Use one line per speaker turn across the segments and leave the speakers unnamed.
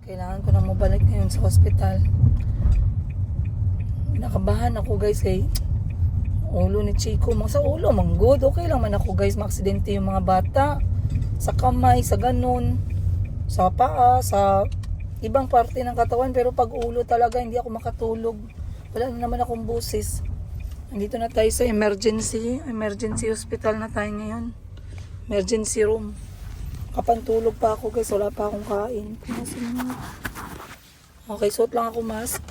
Kailangan ko na mabalik ngayon sa hospital. Nakabahan ako guys ulo ni Chico. Sa ulo, good. Okay lang man ako guys, maaksidente yung mga bata. Sa kamay, sa ganun. Sa paa, sa ibang parte ng katawan. Pero pag ulo talaga, hindi ako makatulog. Wala na naman akong busis. Nandito na tayo sa emergency. Emergency hospital na tayo ngayon. Emergency room. Kapantulog pa ako guys, wala pa akong kain. Okay, suot lang ako mask.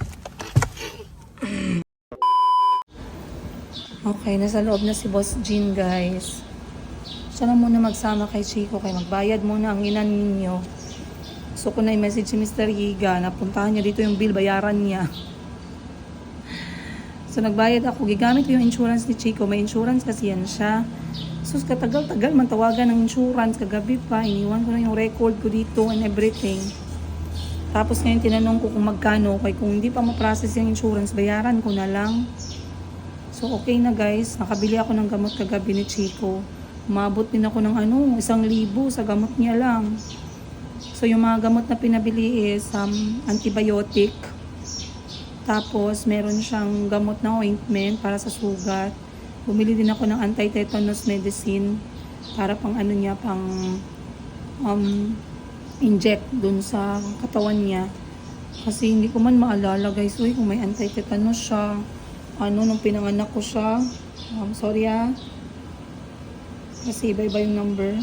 Okay, nasa loob na si Boss Jean guys. Siya na muna magsama kay Chico, kay magbayad muna ang inan ninyo. So ko na i-message si Mr. Higa, napuntahan niya dito yung bill, bayaran niya. So nagbayad ako, gigamit ko yung insurance ni Chico, may insurance kasi yan siya. So katagal-tagal man tawagan ng insurance, kagabi pa, iniwan ko na yung record ko dito and everything. Tapos ngayon tinanong ko kung magkano, kaya kung hindi pa ma-process yung insurance, bayaran ko na lang. So okay na guys, nakabili ako ng gamot kagabi ni Chico. Umabot din ako ng 1,000 sa gamot niya lang. So yung mga gamot na pinabili is antibiotic. Tapos meron siyang gamot na ointment para sa sugat. Bumili din ako ng anti-tetanus medicine para pang pang inject dun sa katawan niya. Kasi hindi ko man maalala guys, kung may anti-tetanus siya. Nung pinanganak ko siya. Sorry kasi iba-iba yung number.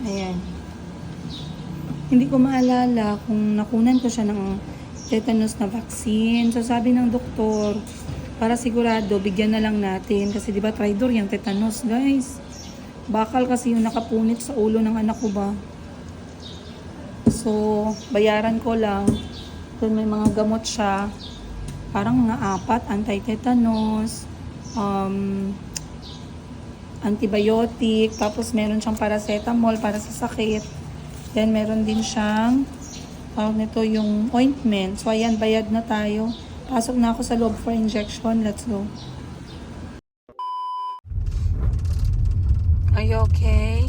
Ayan. Hindi ko maalala kung nakunan ko siya ng tetanus na vaccine. So sabi ng doktor, para sigurado, bigyan na lang natin. Kasi di ba tridor yung tetanus, guys. Bakal kasi yung nakapunit sa ulo ng anak ko ba. So, bayaran ko lang. Doon may mga gamot siya. Parang mga 4, anti-tetanus, antibiotic, tapos meron siyang paracetamol para sa sakit. Then, meron din siyang nito yung ointment. So, ayan, bayad na tayo. Pasok na ako sa loob for injection. Let's go. Are you okay?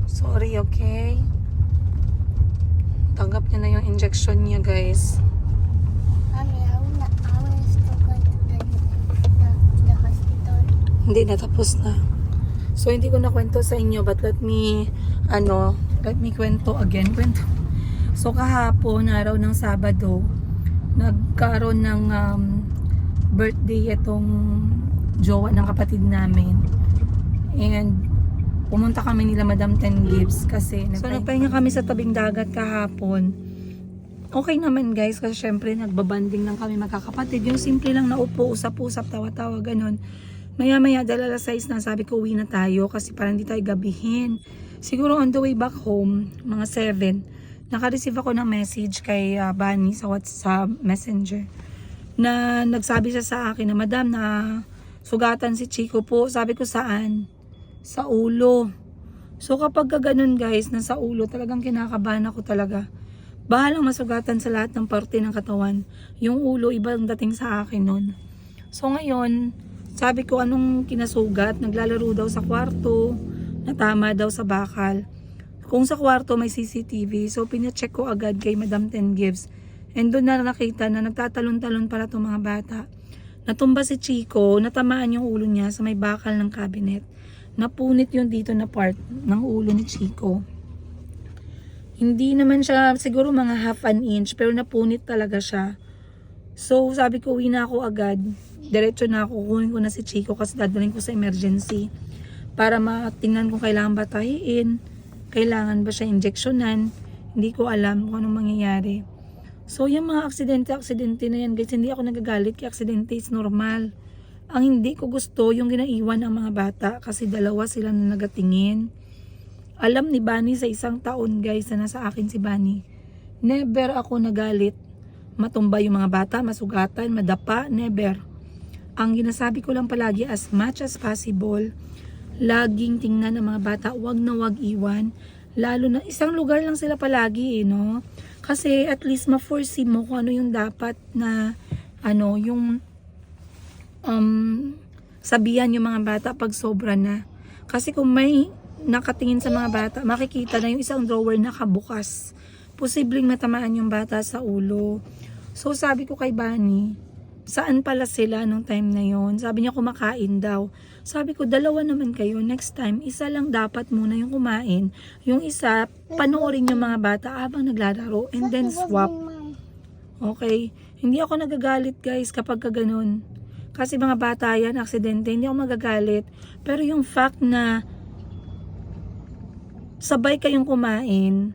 Sorry, okay? Tanggap niya na yung injection niya, guys.
Mommy, I want to still go to the hospital.
Hindi, natapos na. So, hindi ko na kwento sa inyo, but let me kwento again. So, kahapon, araw ng Sabado, nagkaroon ng birthday itong jowa ng kapatid namin. And, pumunta kami nila Madam Ten Gibbs kasi nagpahinga kami sa tabing dagat kahapon. Okay naman guys, kasi syempre nagbabanding lang kami magkakapatid. Yung simple lang na upo, usap-usap, tawa-tawa, ganun. Maya-maya, dala alas 6 na, sabi ko uwi na tayo kasi parang hindi tayo gabihin. Siguro on the way back home, mga 7, naka-receive ako ng message kay Bunny sa WhatsApp Messenger na nagsabi siya sa akin na, Madam, na sugatan si Chico po. Sabi ko, saan? Sa ulo. So kapag ganun guys, nasa ulo, talagang kinakabahan ako talaga. Bahalang masugatan sa lahat ng parte ng katawan. Yung ulo, ibang dating sa akin nun. So ngayon, sabi ko anong kinasugat, naglalaro daw sa kwarto, natama daw sa bakal. Kung sa kwarto may CCTV, so pinacheck ko agad kay Madam Ten Gibbs. And doon na nakita na nagtatalon-talon pala itong mga bata. Natumba si Chico, natamaan yung ulo niya sa may bakal ng cabinet. Napunit yung dito na part ng ulo ni Chico. Hindi naman siya siguro mga half an inch, pero napunit talaga siya. So sabi ko, uwi na ako agad. Diretso na ako, kukunin ko na si Chico kasi dadalhin ko sa emergency. Para matingnan kung kailangan ba tahiin, kailangan ba siya injeksyonan. Hindi ko alam kung anong mangyayari. So yung mga aksidente na yan guys, hindi ako nagagalit kay aksidente, is normal. Ang hindi ko gusto yung ginaiwan ng mga bata kasi dalawa sila na nagatingin. Alam ni Bunny sa isang taon guys na nasa akin si Bunny, never ako nagalit. Matumba yung mga bata, masugatan, madapa, never. Ang ginasabi ko lang palagi, as much as possible, laging tingnan ng mga bata, wag na wag iwan. Lalo na isang lugar lang sila palagi no? Kasi at least ma-foresee mo kung ano yung dapat na yung sabihan yung mga bata pag sobra na. Kasi kung may nakatingin sa mga bata, makikita na yung isang drawer nakabukas. Posibleng matamaan yung bata sa ulo. So sabi ko kay Bunny, saan pala sila nung time na yon? Sabi niya kumakain daw. Sabi ko, dalawa naman kayo. Next time, isa lang dapat muna yung kumain. Yung isa, panoorin yung mga bata habang naglalaro and then swap. Okay? Hindi ako nagagalit guys kapag ka ganun. Kasi mga bata yan, aksidente, hindi ako magagalit. Pero yung fact na sabay kayong kumain,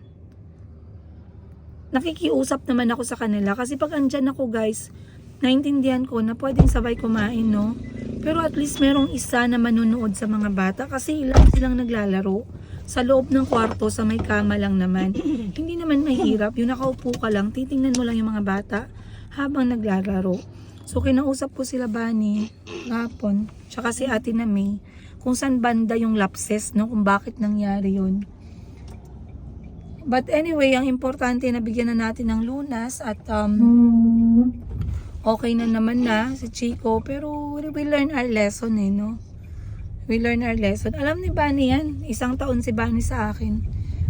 nakikiusap naman ako sa kanila. Kasi pag andyan ako guys, naintindihan ko na pwedeng sabay kumain, no? Pero at least merong isa na manunood sa mga bata kasi ilang silang naglalaro sa loob ng kwarto sa may kama lang naman. Hindi naman mahirap. Yung nakaupo ka lang, titingnan mo lang yung mga bata habang naglalaro. So kinausap ko sila Bunny hapon, tsaka si Ate na May, kung saan banda yung lapses, no? Kung bakit nangyari yun. But anyway, ang importante na bigyan na natin ng lunas at okay na naman na si Chico, pero we learn our lesson no? We learn our lesson. Alam ni Bunny yan, 1 taon si Bunny sa akin.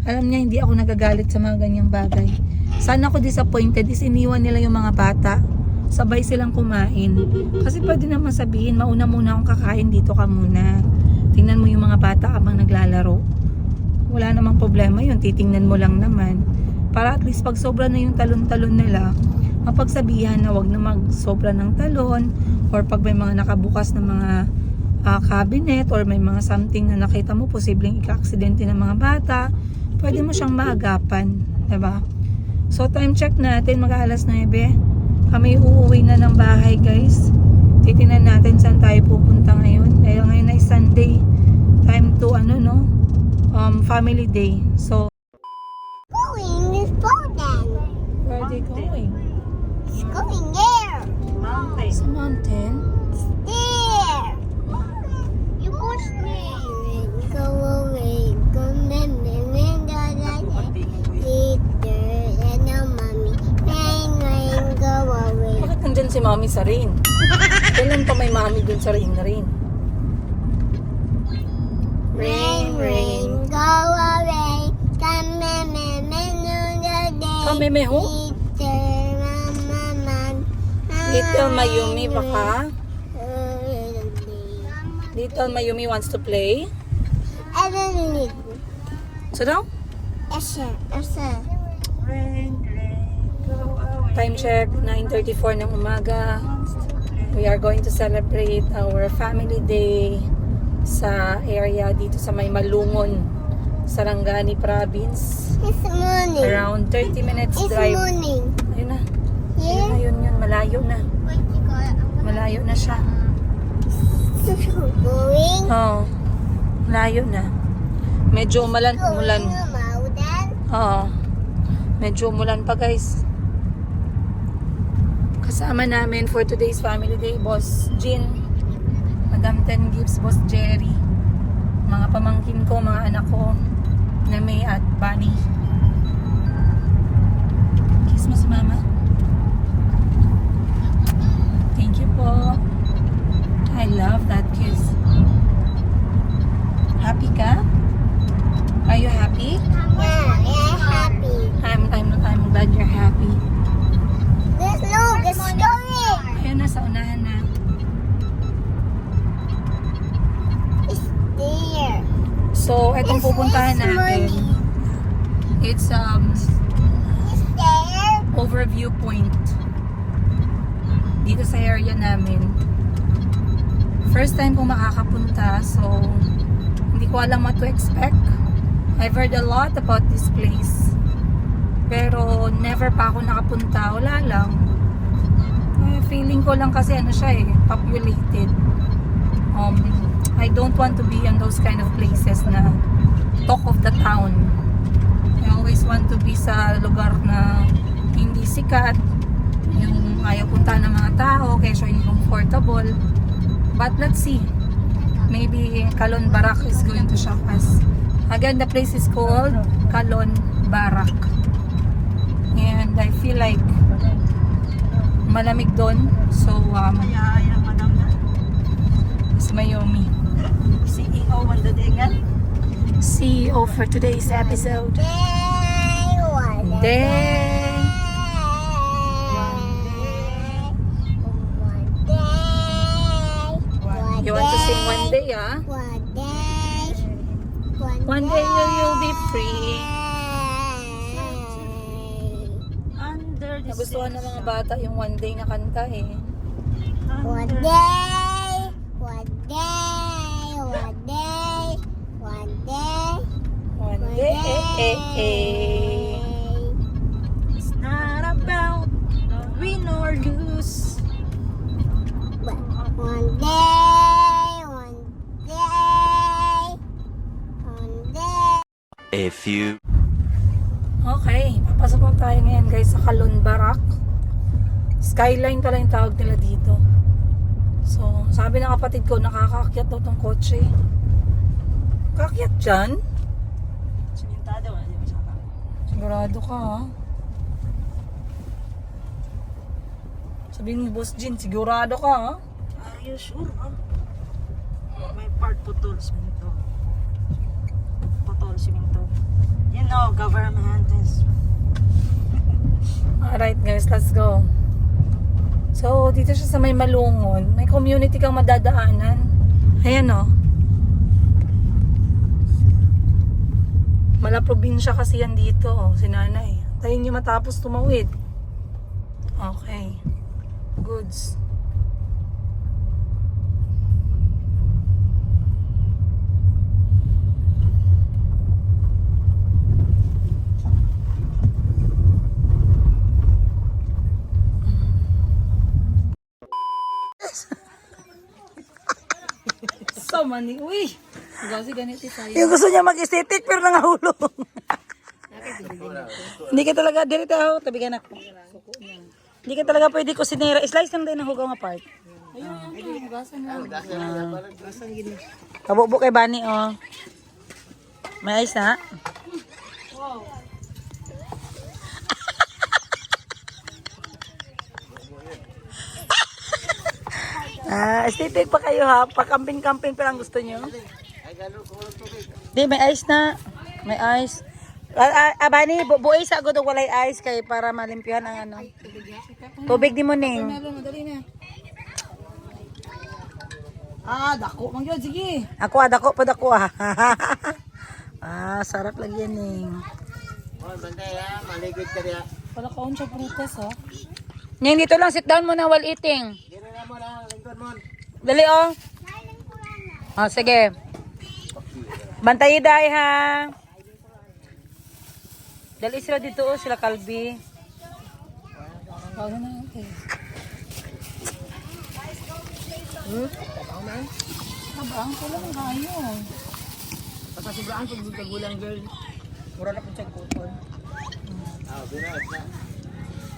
Alam niya hindi ako nagagalit sa mga ganyang bagay. Sana ako disappointed is iniwan nila yung mga bata. Sabay silang kumain. Kasi pwede naman sabihin, mauna muna akong kakain, dito ka muna. Tingnan mo yung mga bata habang naglalaro. Wala namang problema yun, titingnan mo lang naman. Para at least pag sobra na yung talon-talon nila, mapagsabihan na wag na magsobra ng talon, or pag may mga nakabukas na mga cabinet, or may mga something na nakita mo posibleng ika-aksidente ng mga bata, pwede mo siyang maagapan, diba? So time check natin, mag-alas 9. Kami uuwi na ng bahay guys. Titingnan natin saan tayo pupunta ngayon. Dahil ngayon ay Sunday. Time to family day. So
Going this golden.
where are they going?
It's going there.
Sa mountain.
There. You push me. Go away. Go me. Later. And now mommy. Rain, go away.
Bakit nandyan si Mami sa rain? Kailan pa may Mami dun sa rain na rain?
Rain, go away. Come
Kameme ho? Little Mayumi baka? Little Mayumi wants to play? So down? Time check, 9:34 ng umaga. We are going to celebrate our family day sa area dito sa may Malungon, Sarangani province.
It's morning.
Around 30 minutes
It's
drive.
morning.
Ayun na.
Yeah.
Ayun yun, malayo na. Malayo na siya.
Going.
Oo. Malayo na. Medyo umulan.
Going mountain.
Oo. Medyo umulan pa guys. Kasama namin for today's family day, Boss Jean, Madam Ten Gibbs, Boss Jerry, mga pamangkin ko, mga anak ko, na May at Bunny. Kiss mo si Mama. Thank you po. I love that kiss. Happy ka? Are you happy?
Yeah, happy.
I'm glad you're happy.
Look, it's going.
Ayun na, sa unahan na.
It's there.
So, etong pupuntahan
It's
natin,
morning.
it's
It's there.
overview point dito sa area namin. First time ko makakapunta, so hindi ko alam what to expect. I've heard a lot about this place, pero never pa ako nakapunta. Wala lang. Feeling ko lang kasi populated. I don't want to be in those kind of places na talk of the town. I always want to be sa lugar na hindi sikat, yung ayaw punta ng mga tao, casually comfortable. But let's see. Maybe Kalon Barak is going to shock us. Again, the place is called Kalon Barak. And I feel like malamig doon. So,
Madam
is Mayumi.
CEO man dating
video for today's episode. Day. You want to sing one day, ah? One day you'll be free.
Under the
Nagustuhan ng mga bata yung one day na kanta eh.
One day, one day, one day, one day,
One day,
It's not about win or lose.
one day, one day, one day.
A few
Okay, papasok lang tayo ngayon guys sa Kalon Barak. Skyline pala yung tawag nila dito. So, sabi ng kapatid ko, nakakaakyat daw tong kotse. Kaakyat dyan?
Sinintado, wala din masyaka.
Sigurado ka ha? Sabihin mo, Boss Jin, sigurado ka ha?
Are you sure? Huh? May part putol siminto. Putol siminto. You know, government is...
Alright guys, let's go. So, dito siya sa may Malungon. May community kang madadaanan. Ayan o. Mala probinsya kasi yan dito. Si nanay. Tayo niyo matapos tumawid. Okay. Goods. So mani, uy! Kasi ganito tayo. Yung gusto niya mag-aesthetic pero nangahulong. Hindi ka talaga, dito ako, tabigan ako. Hindi ka talaga pwede kusinera. Slice lang din ang hugaw nga part. Ayun, hugasan lang. Kabubo kay Bani, oh. May ice na? Wow. Aesthetic pa kayo ha? Pa-camping-camping pa lang gusto nyo? Di, may ice na. May ice. Bani, buhay sa agad walay ice kay para malimpyahan ang ano. Tubig di mo ning. Dako. Mangyod, sige. Dako pa dako ah. Sarap lang yan ning. Pala kaon siya prutas ha. Ning, dito lang, sit down muna while eating. Dali oh. Sige. Bantayi dahi ha. Dali sila dito oh, sila Kalbi. Paano na okay. Tabang ko lang kayo. Pasasubraan pag gulang girl. Mura na po siya kutol.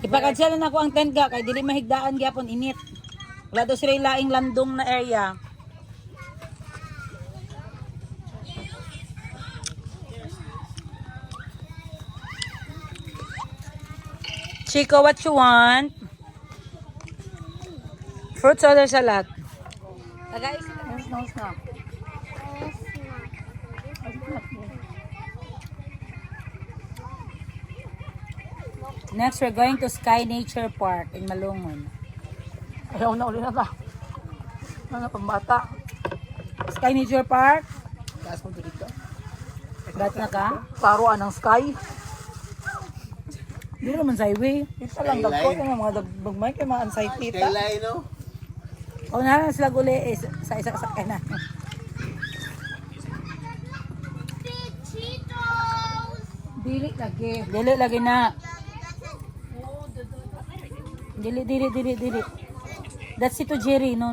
Ipakansyalan ako ang tent ga kay dili mahigdaan gyapon init. Wala daw sila yung laing landong na area. Chico, what you want? Fruits or salad? Guys, no snack. Next, we're going to Sky Nature Park in Malungon. Ayaw na uli na ta. Ano pambata? Sky Nature Park. Gas mo dito. Gat na ka? Paruan ng sky. Hindi naman sa highway. Ito lang dagko yung mga dagbagmay kay mga ansay kita.
Kailay, no?
O na lang sila guli sa isa sakay na. Dili lagi. Dili lagi na. Dili. That's it to Jerry, no.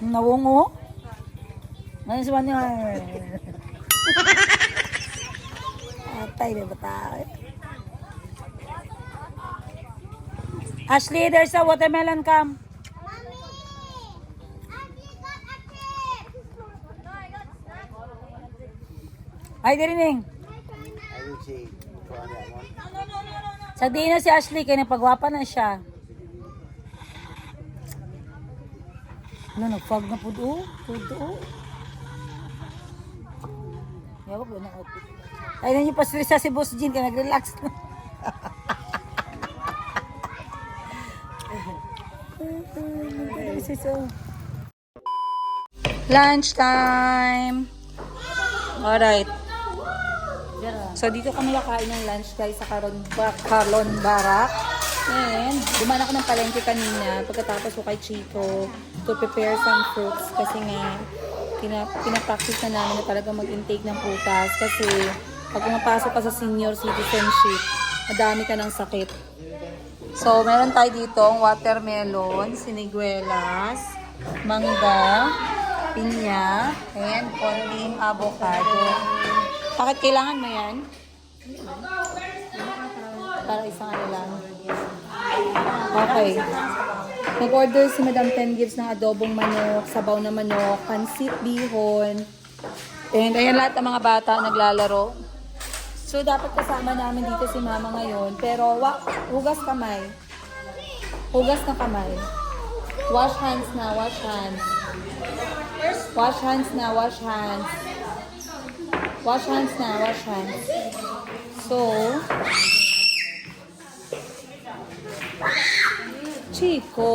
Nawungo? Ngayon si Manny. Atay na bata. Ashley, there's a watermelon come. Ay, dirining.
Ayun si Kuan Ramon.
Sagdi na si Ashley, kaya napagwapa na siya. Ano, nag-fog na po doon? Yawa ko ng outfit. Ay, nanyo pa sa si Boss Jean, ka nag-relax na. Lunch time! Alright. So, dito kami kakain ng lunch guys sa Carlon Barak. And, dumaan ako ng palengke kanina pagkatapos ko kay Chico to prepare some fruits kasi nga pinapractice na namin na talaga mag-intake ng prutas kasi pag pumapasok ka sa senior citizenship, madami ka ng sakit. So, meron tayo dito ang watermelon, siniguelas, mangga, pinya, and konting avocado. Bakit kailangan mo yan? Para isang ano lang. Okay. Nag-order si Madam Ten Gives ng adobong manok, sabaw na manok, pansit bihon. And ayan lahat ng mga bata naglalaro. So dapat kasama namin dito si Mama ngayon. Pero hugas kamay. Hugas na kamay. Wash hands na, wash hands. Wash hands na, wash hands. Wash hands na, wash hands. So, Chico.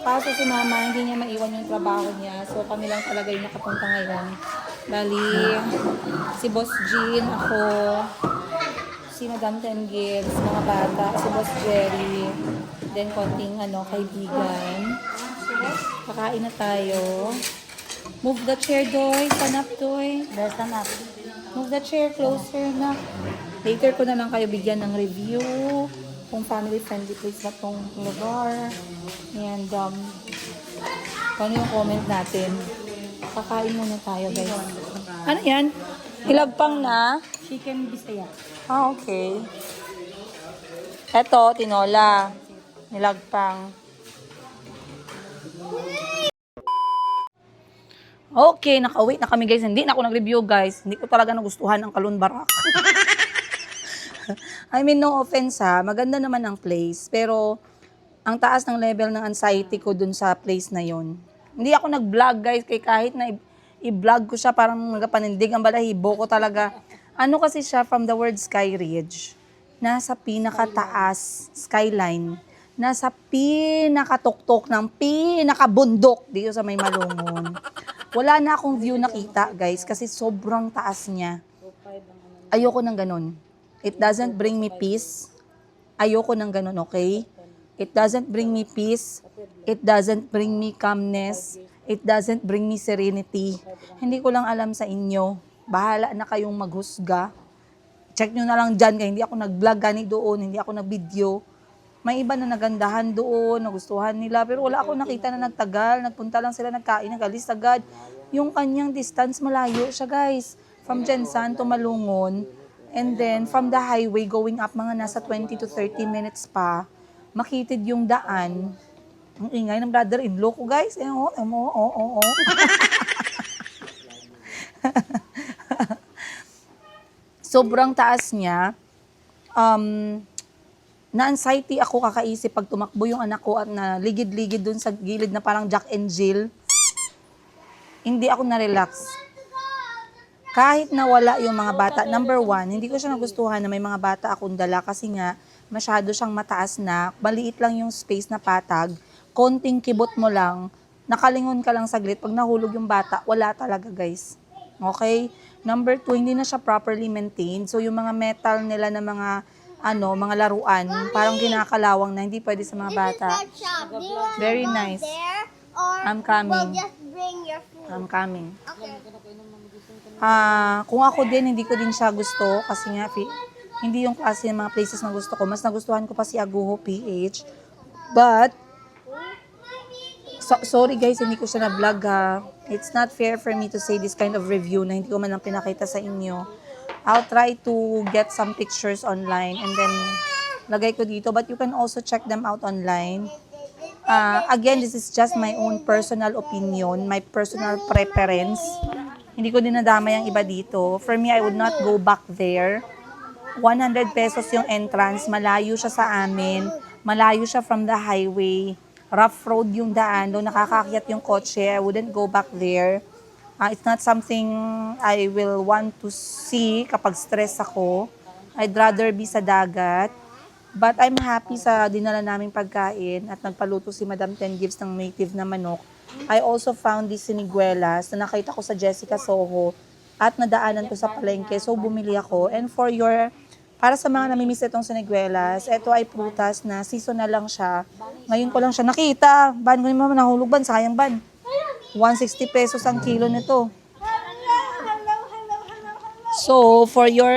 Kaso si Mama, hindi niya maiwan yung trabaho niya. So, kami lang talaga yung nakapunta ngayon. Bali, si Boss Jean, ako, si Madam Ten Gibbs, mga bata, si Boss Jerry, then konting kaibigan. Kakain na tayo. Move the chair, Doy. Stand up, Doy. Stand up. Move the chair closer na. Later ko na lang kayo bigyan ng review kung family-friendly place na tong lugar. And, ano yung comment natin. Kakain muna tayo, guys. Ano yan? Ilagpang na?
Chicken bisaya.
Ah, okay. Eto, tinola. Nilagpang. Okay, nakawait na kami guys. Hindi na ako nag-review guys. Hindi ko talaga nagustuhan ang Carlon Barak. I mean, no offense ha. Maganda naman ang place. Pero, ang taas ng level ng anxiety ko dun sa place na yon. Hindi ako nag-vlog guys. Kaya kahit na i-vlog ko siya, parang nagapanindig ang balahibo ko talaga. Ano kasi siya from the word Sky Ridge. Nasa pinakataas skyline. Nasa pinakatuktok ng pinakabundok dito sa may Malungon. Wala na akong view nakita, guys, kasi sobrang taas niya. Ayoko ng ganun. It doesn't bring me peace. Ayoko ng ganun, okay? It doesn't bring me peace. It doesn't bring me calmness. It doesn't bring me serenity. Hindi ko lang alam sa inyo. Bahala na kayong maghusga. Check nyo na lang dyan, kaya hindi ako nag-vlog gani doon, hindi ako nag-video. May iba na nagandahan doon, nagustuhan nila, pero wala akong nakita na nagtagal. Nagpunta lang sila, nagkain, nagalis agad. Yung kanyang distance, malayo siya guys. From Jensan to Malungon. And then, from the highway, going up mga nasa 20 to 30 minutes pa, makitid yung daan. Ang ingay ng brother-in-law ko guys. Sobrang taas niya. Na-anxiety ako kakaisip pag tumakbo yung anak ko at na ligid-ligid dun sa gilid na parang Jack and Jill. Hindi ako na-relax. Kahit nawala yung mga bata, number one, hindi ko siya nagustuhan na may mga bata akong dala kasi nga masyado siyang mataas na, maliit lang yung space na patag, konting kibot mo lang, nakalingon ka lang saglit, pag nahulog yung bata, wala talaga guys. Okay? Number two, hindi na siya properly maintained. So yung mga metal nila na mga laruan, parang ginakalawang na hindi pwede sa mga bata. Very nice. I'm coming.
Just bring your food.
I'm coming.
Okay.
Kung ako din, hindi ko din siya gusto kasi nga, hindi yung klase ng mga places na gusto ko. Mas nagustuhan ko pa si Aguho PH. But, sorry guys, hindi ko siya na-vlog ha. It's not fair for me to say this kind of review na hindi ko man lang pinakita sa inyo. I'll try to get some pictures online and then lagay ko dito. But you can also check them out online. Again, this is just my own personal opinion, my personal preference. Hindi ko dinadama yung iba dito. For me, I would not go back there. 100 pesos yung entrance. Malayo siya sa amin. Malayo siya from the highway. rough road yung daan, doon nakakakyat yung kotse. I wouldn't go back there. It's not something I will want to see kapag stress ako. I'd rather be sa dagat. But I'm happy sa dinala naming pagkain at nagpaluto si Madam Ten Gives ng native na manok. I also found this siniguelas na nakita ko sa Jessica Soho at nadaanan ko sa palengke. So bumili ako. And para sa mga namimiss itong siniguelas, ito ay prutas na seasonal lang siya. Ngayon ko lang siya nakita. Ban ko naman nahulog ban, sayang ban. 160 pesos ang kilo nito. So, for your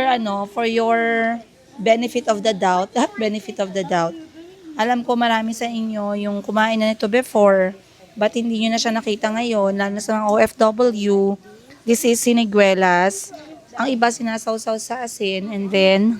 benefit of the doubt, alam ko marami sa inyo yung kumain na nito before, but hindi nyo na siya nakita ngayon, lalo na sa mga OFW. This is siniguelas. Ang iba sinasawsaw sa asin, and then,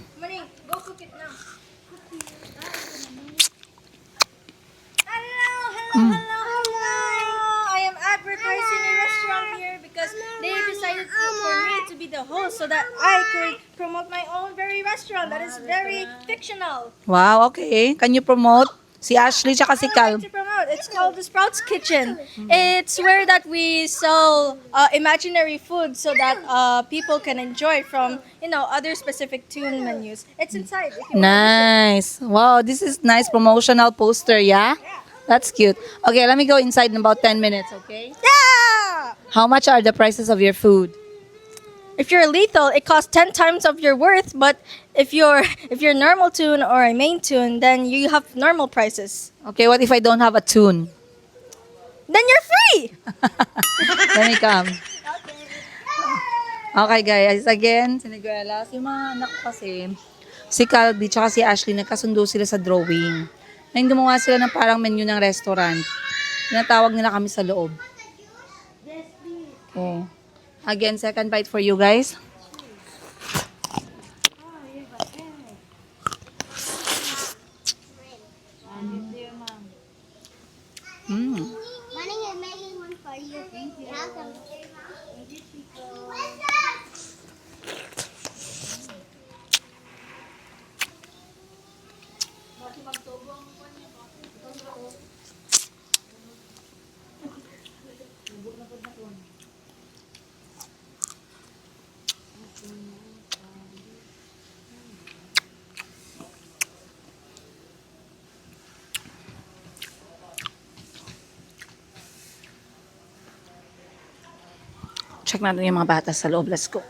I am advertising a restaurant here because they decided for me to be the host so that I could promote my own very restaurant that is very fictional.
wow, okay. Can you promote? Si Ashley tsaka si Cal.
To promote. It's called the Sprouts Kitchen. It's where that we sell imaginary food so that people can enjoy from other specific tune menus. It's inside. If you want to
Nice. Wow, this is nice promotional poster, yeah? That's cute. Okay, let me go inside in about 10 minutes, okay?
Yeah!
How much are the prices of your food?
If you're lethal, it costs 10 times of your worth. But if you're normal tune or a main tune, then you have normal prices.
Okay, what if I don't have a tune?
Then you're free.
Let me come. Okay guys, again, siniguelas. Yung mga anak ko kasi, si Calby tsaka si Ashley, nagkasundo sila sa drawing. Ngayon gumawa sila ng parang menu ng restaurant. Tinatawag nila kami sa loob. Okay. Again, second bite for you guys. Mm.
Money is making one for you. Welcome.
Check natin yung mga bata sa loob. Let's go.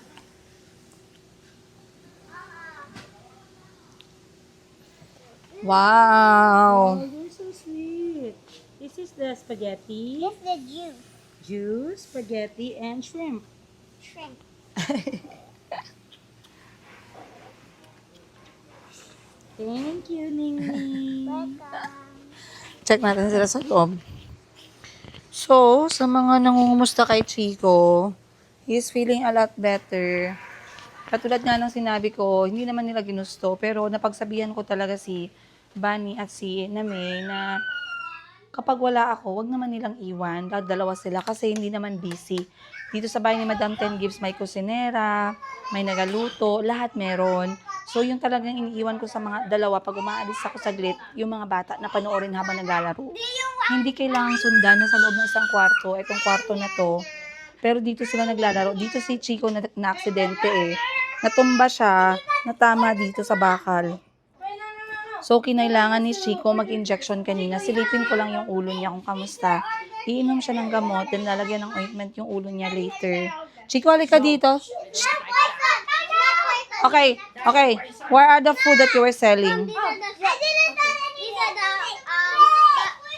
Wow!
You're so sweet. This is the spaghetti,
This is the juice.
juice, spaghetti, and shrimp.
Shrimp.
Thank you, Ningning.
Welcome.
Check natin sila sa loob. So, sa mga nangungumusta kay Chico, he's feeling a lot better. Katulad nga ng sinabi ko, hindi naman nila ginusto, pero napagsabihan ko talaga si Bunny at si Name na kapag wala ako, wag naman nilang iwan. Dalawa sila kasi hindi naman busy. Dito sa bahay ni Madam Ten Gives, may kusinera, may nagaluto, lahat meron. So, yung talagang iniiwan ko sa mga dalawa, pag umaalis ako saglit, yung mga bata na panoorin habang naglalaro. Hindi kailangang sundan na sa loob ng isang kwarto, itong kwarto na to. Pero dito sila naglalaro. Dito si Chico na aksidente eh. Natumba siya, natama dito sa bakal. So, kinailangan ni Chico mag-injection kanina. Silipin ko lang yung ulo niya kung kamusta. Iinom siya ng gamot, then lalagyan ng ointment yung ulo niya later. Chico, halika dito. Shh. Okay, okay. Where are the food that you were selling?
These are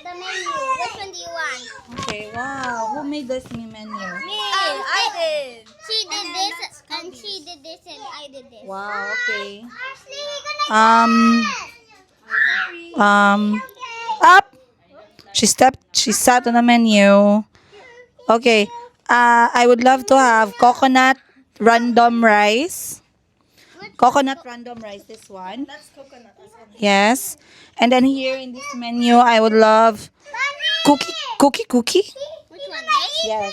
the menu. Which one do you want?
Okay, wow. Who made this menu?
Me. I did. She did this, and she did this, and I did this.
Wow, okay.
Ashley, you're gonna
Up. She sat on the menu. Okay. I would love to have coconut random rice. Coconut random rice, this one.
That's coconut.
Yes. And then here in this menu, I would love cookie.
Which one? This?
Yes.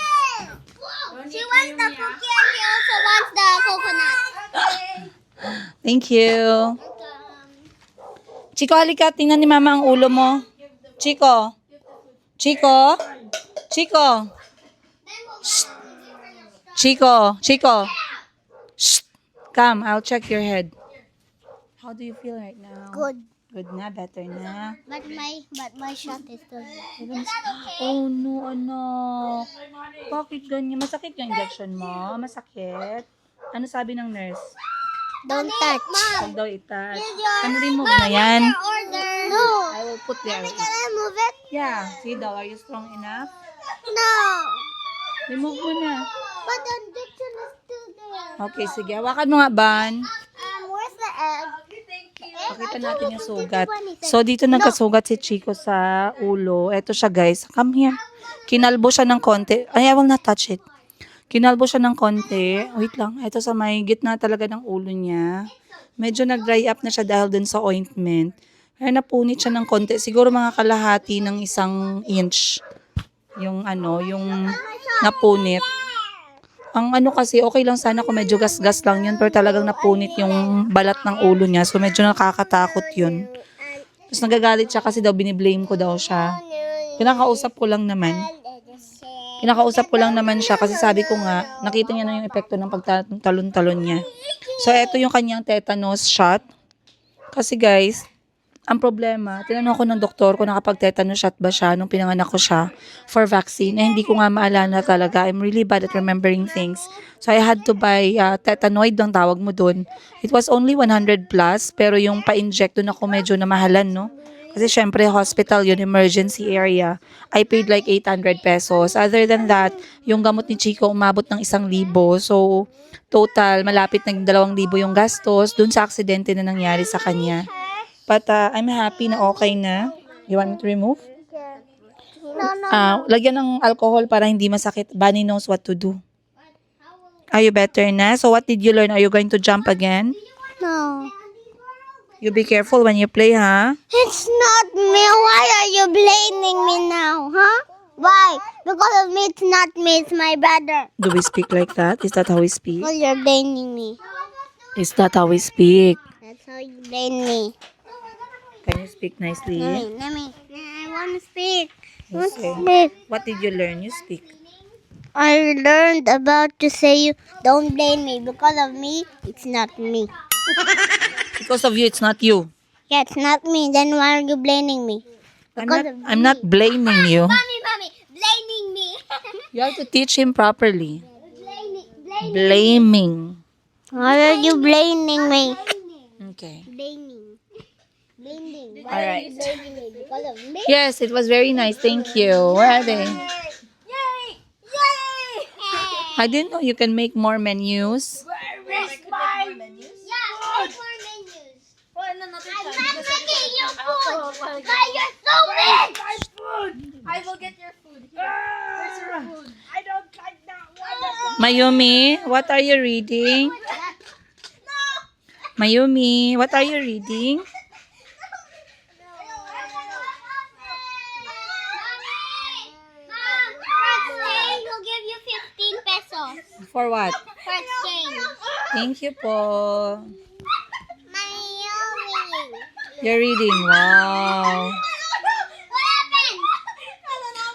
She wants the cookie, and she also wants the coconut.
Thank you. Chico, halika. Tingnan ni Mama ang ulo mo. Chico. Chico? Chico? Shh. Chico? Chico? Shh. Come, I'll check your head. How do you feel right now?
Good.
Good na, better na.
But my shot is still there.
Oh no, anak. Bakit ganyan? Masakit yung injection mo? Masakit? Ano sabi ng nurse?
Don't touch.
Huwag daw itouch. Ano remove na yan?
Order. No.
I will put there.
Can I move it?
Yeah. See daw, are you strong enough?
No.
Remove mo na.
But the injection is still there.
Okay, sige. Hawakan mo nga, Ban.
Where's the egg?
Pakita natin yung sugat. So, dito nagkasugat si Chico sa ulo. Eto siya, guys. Come here. Kinalbo siya ng konti. Ay, I will not touch it. Kinalbo siya ng konti. Wait lang. Ito sa may gitna talaga ng ulo niya. Medyo nag-dry up na siya dahil dun sa ointment. Kaya napunit siya ng konti. Siguro mga kalahati ng 1 inch. Yung napunit. Ang kasi, okay lang sana kung medyo gas-gas lang yun. Pero talagang napunit yung balat ng ulo niya. So medyo nakakatakot yun. Tapos nagagalit siya kasi daw biniblame ko daw siya. Kinakausap ko lang naman siya kasi sabi ko nga, nakita niya na yung epekto ng pagtalon-talon niya. So, eto yung kanyang tetanus shot. Kasi guys, ang problema, tinanong ko ng doktor kung nakapag-tetanus shot ba siya nung pinanganak ko siya for vaccine. Hindi ko nga maalala talaga. I'm really bad at remembering things. So, I had to buy tetanoid ang tawag mo dun. It was only 100 plus, pero yung pa-inject dun ako medyo namahalan, no? Kasi syempre, hospital yun, emergency area. I paid like 800 pesos. Other than that, yung gamot ni Chico umabot ng 1,000. So, total, malapit ng 2,000 yung gastos dun sa aksidente na nangyari sa kanya. But I'm happy na okay na. You want me to remove? Lagyan ng alcohol para hindi masakit. Bunny knows what to do. Are you better na? So, what did you learn? Are you going to jump again?
No.
You be careful when you play, huh?
It's not me. Why are you blaming me now, huh? Why? Because of me, it's not me. It's my brother.
Do we speak like that? Is that how we speak?
Because you're blaming me.
Is that how we speak?
That's how you blame me.
Can you speak nicely?
Let me. I want to speak. I want to
Okay.
speak.
What did you learn? You speak.
I learned about to say you don't blame me. Because of me, it's not me.
Because of you, it's not you.
Yeah, it's not me. Then why are you blaming me?
I'm not blaming you.
Mommy, blaming me.
You have to teach him properly.
Blaming.
Blaming.
Why are you blaming me?
Okay.
Blaming. Why
All
are
right.
you blaming me? Because of me?
Yes, it was very nice. Thank you. Where are they?
Yay! Yay!
I didn't know you can make more menus.
Where's my menus? Yeah, make more menus. I'm not making you food. Why you're so big?
I will get your food. Here. Where's your food?
Mayumi, what are you reading? Mayumi, what are you reading?
Mom, for exchange, we'll give you 15 pesos.
For what?
For exchange.
Thank you po.
Mayumi.
You're reading. Wow.
What happened?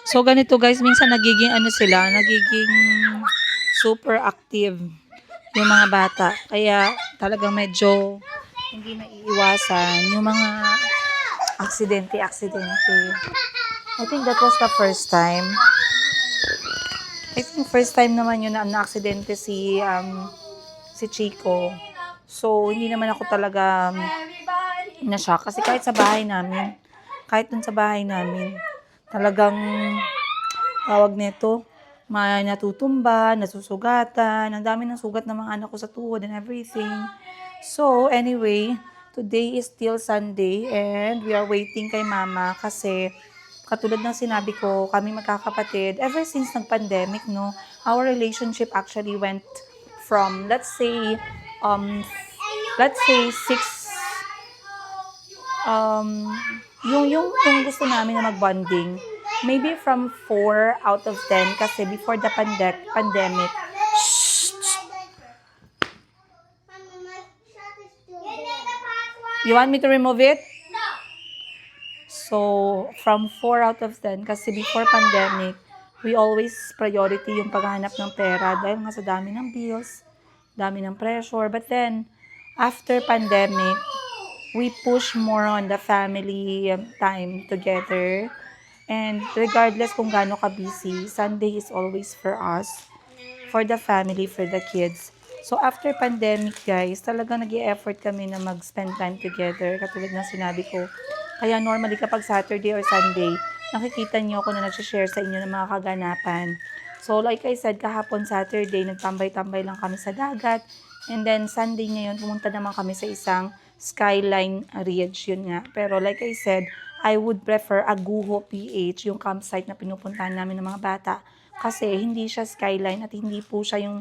So ganito guys, minsan nagiging nagiging super active yung mga bata. Kaya talagang medyo hindi maiiwasan yung mga aksidente. I think that was the first time. First time naman yun na aksidente si Chico. So hindi naman ako talaga na-shock kasi kahit dun sa bahay namin, talagang tawag nito, may natutumba, nasusugatan, ang dami ng sugat ng mga anak ko sa tuhod and everything. So, anyway, today is still Sunday and we are waiting kay Mama kasi katulad ng sinabi ko, kami magkakapatid, ever since nag-pandemic, no, our relationship actually went from, let's say 6, yung gusto namin na mag-bonding, maybe from 4 out of 10 kasi before the pandemic. You want me to remove it? So, So, from 4 out of 10, kasi before pandemic, we always priority yung paghahanap ng pera dahil nga sa dami ng bills, dami ng pressure. But then, after pandemic, we push more on the family time together. And regardless kung gaano ka busy, Sunday is always for us, for the family, for the kids. So, after pandemic, guys, talagang nag-i-effort kami na mag-spend time together. Katulad ng sinabi ko. Kaya normally, kapag Saturday or Sunday, nakikita niyo ako na nag-share sa inyo ng mga kaganapan. So, like I said, kahapon Saturday, nagtambay-tambay lang kami sa dagat. And then, Sunday ngayon, pumunta naman kami sa isang Skyline Ridge, yun nga. Pero like I said, I would prefer Aguho PH, yung campsite na pinupuntahan namin ng mga bata. Kasi hindi siya Skyline at hindi po siya yung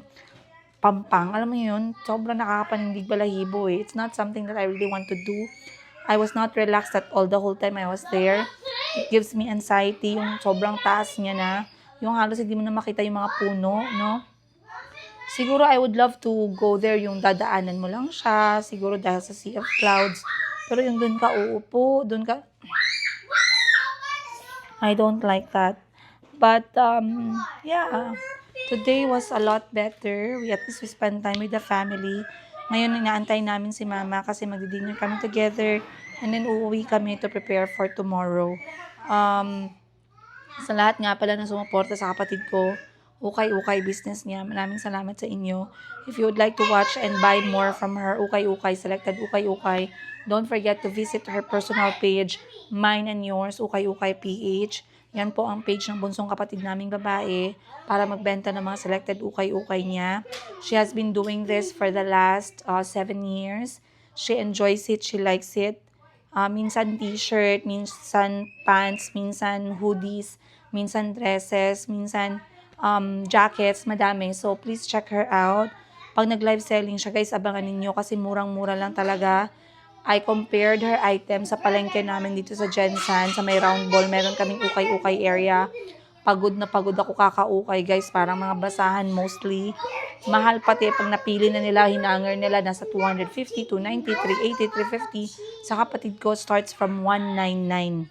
pampang. Alam mo yun, sobrang nakakapanindig balahibo eh. It's not something that I really want to do. I was not relaxed at all the whole time I was there. It gives me anxiety, yung sobrang taas niya na. Yung halos hindi mo na makita yung mga puno, no? Siguro I would love to go there, yung dadaanan mo lang siya. Siguro dahil sa Sea of Clouds. Pero yung dun ka uupo, dun ka... I don't like that. But, yeah. Today was a lot better. We at least we spend time with the family. Ngayon, inaantay namin si Mama kasi magdi-dinner kami together. And then, uuwi kami to prepare for tomorrow. Sa lahat nga pala na sumuporta sa kapatid ko, Ukay-Ukay business niya. Maraming salamat sa inyo. If you would like to watch and buy more from her, Ukay-Ukay, selected Ukay-Ukay, don't forget to visit her personal page, mine and yours, Ukay-Ukay PH. Yan po ang page ng bunsong kapatid naming babae para magbenta ng mga selected ukay-ukay niya. She has been doing this for the last 7 years. She enjoys it. She likes it. Minsan t-shirt, minsan pants, minsan hoodies, minsan dresses, minsan jackets, madami. So, please check her out. Pag nag-live selling siya, guys, abangan ninyo kasi murang-mura lang talaga. I compared her item sa palengke namin dito sa Jensen, sa may round ball. Meron kaming ukay-ukay area. Pagod na pagod ako kakaukay, guys. Parang mga basahan mostly. Mahal pati pag napili na nila, hinanger nila, nasa 250, 290, 380, 350. Sa kapatid ko, starts from 199.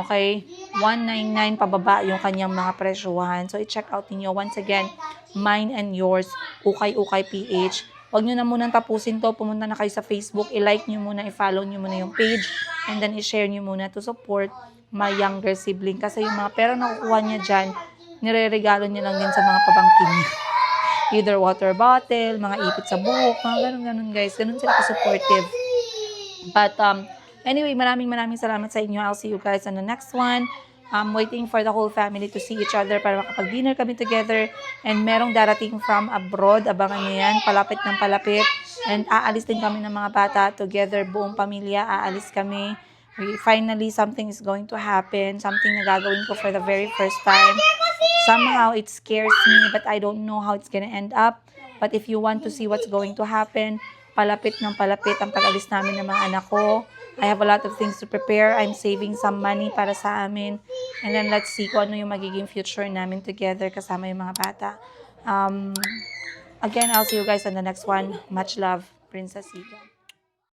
Okay? 199 pababa yung kanyang mga presyuhan. So, i-check out niyo once again, mine and yours, Ukay-Ukay PH. Huwag nyo na munang tapusin to. Pumunta na kayo sa Facebook. I-like nyo muna, i-follow nyo muna yung page. And then, i-share nyo muna to support my younger sibling. Kasi yung mga pera na kukuha niya dyan, nire-regalo niya lang din sa mga pabangkin niya. Either water bottle, mga ipit sa buhok, mga ganun-ganun guys. Ganun sila ka-supportive. But, anyway, maraming salamat sa inyo. I'll see you guys on the next one. I'm waiting for the whole family to see each other para makapag-dinner kami together. And merong darating from abroad. Abangan nyo yan. Palapit ng palapit. And aalis din kami ng mga bata together. Buong pamilya. Aalis kami. Finally, something is going to happen. Something na gagawin ko for the very first time. Somehow, it scares me. But I don't know how it's gonna end up. But if you want to see what's going to happen, palapit ng palapit ang pag-alis namin ng mga anak ko. I have a lot of things to prepare. I'm saving some money para sa amin. And then let's see kung ano yung magiging future namin together kasama yung mga bata. Again, I'll see you guys on the next one. Much love, Princess Ida.